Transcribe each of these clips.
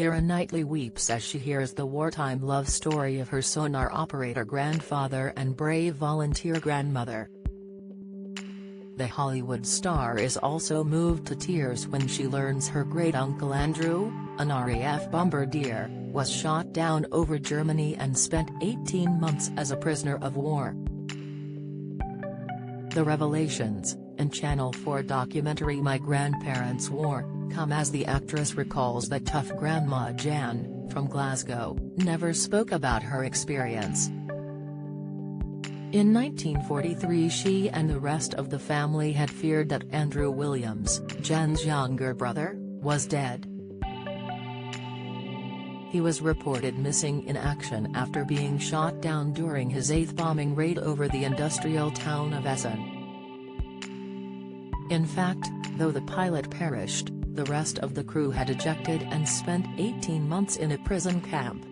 Keira Knightley weeps as she hears the wartime love story of her sonar operator grandfather and brave volunteer grandmother. The Hollywood star is also moved to tears when she learns her great-uncle Andrew, an RAF bombardier, was shot down over Germany and spent 18 months as a prisoner of war. The revelations, in Channel 4 documentary My Grandparents' War, come as the actress recalls that tough Grandma Jan, from Glasgow, never spoke about her experience. In 1943 she and the rest of the family had feared that Andrew Williams, Jan's younger brother, was dead. He was reported missing in action after being shot down during his 8th bombing raid over the industrial town of Essen. In fact, though the pilot perished, the rest of the crew had ejected and spent 18 months in a prison camp.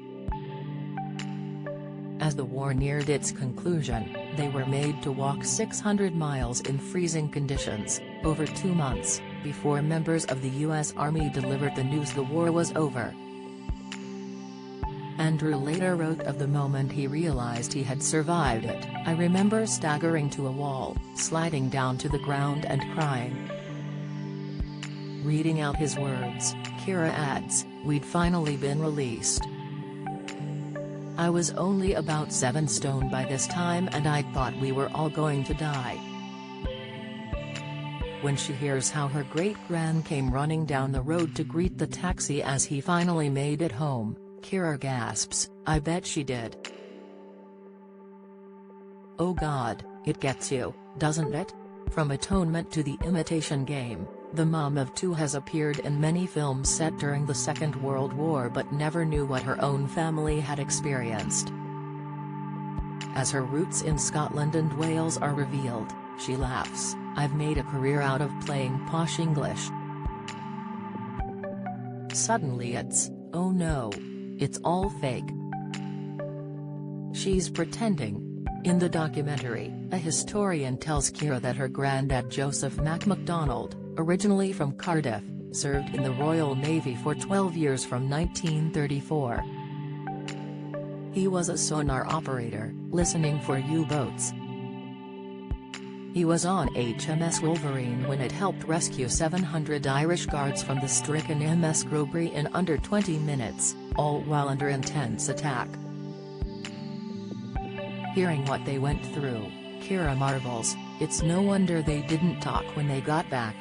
As the war neared its conclusion, they were made to walk 600 miles in freezing conditions, over 2 months, before members of the U.S. Army delivered the news the war was over. Andrew later wrote of the moment he realized he had survived it, "I remember staggering to a wall, sliding down to the ground and crying." Reading out his words, Keira adds, "We'd finally been released. I was only about 7 stone by this time and I thought we were all going to die." When she hears how her great-gran came running down the road to greet the taxi as he finally made it home, Keira gasps, "I bet she did." Oh God, it gets you, doesn't it? From Atonement to The Imitation Game, the mom of 2 has appeared in many films set during the Second World War but never knew what her own family had experienced. As her roots in Scotland and Wales are revealed, she laughs, "I've made a career out of playing posh English. Suddenly it's, oh no. It's all fake. She's pretending." In the documentary, a historian tells Keira that her granddad Joseph MacMacDonald, originally from Cardiff, served in the Royal Navy for 12 years from 1934. He was a sonar operator, listening for U-boats. He was on HMS Wolverine when it helped rescue 700 Irish guards from the stricken MS Grosbury in under 20 minutes, all while under intense attack. Hearing what they went through, Keira marvels, "It's no wonder they didn't talk when they got back."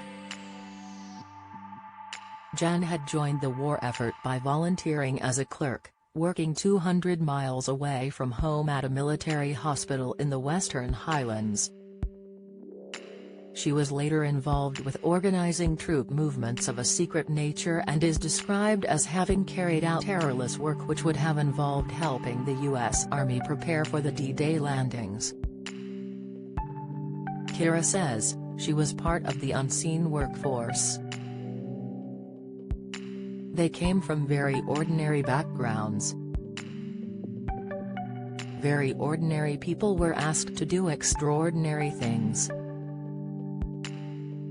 Jan had joined the war effort by volunteering as a clerk, working 200 miles away from home at a military hospital in the Western Highlands. She was later involved with organizing troop movements of a secret nature and is described as having carried out tireless work which would have involved helping the U.S. Army prepare for the D-Day landings. Keira says, she was part of the unseen workforce. They came from very ordinary backgrounds. Very ordinary people were asked to do extraordinary things.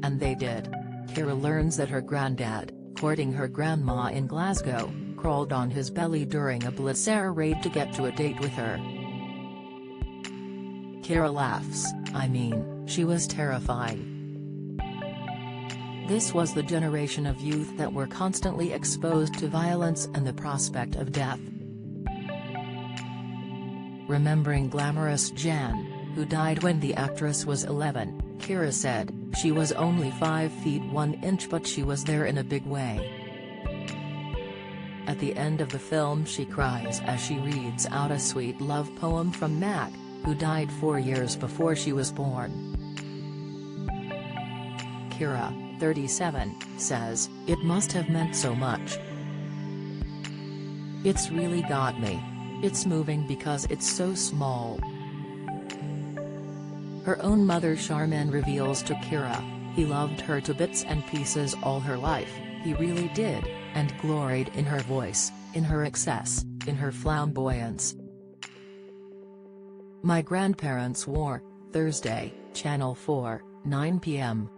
And they did. Keira learns that her granddad, courting her grandma in Glasgow, crawled on his belly during a Blitzer raid to get to a date with her. Keira laughs, "I mean, she was terrifying." This was the generation of youth that were constantly exposed to violence and the prospect of death. Remembering glamorous Jan, who died when the actress was 11, Keira said, "She was only 5 feet 1 inch but she was there in a big way." At the end of the film she cries as she reads out a sweet love poem from Mac, who died 4 years before she was born. Keira, 37, says, "It must have meant so much. It's really got me. It's moving because it's so small." Her own mother Charmaine reveals to Keira, "He loved her to bits and pieces all her life, he really did, and gloried in her voice, in her excess, in her flamboyance." My Grandparents' War, Thursday, Channel 4, 9 p.m.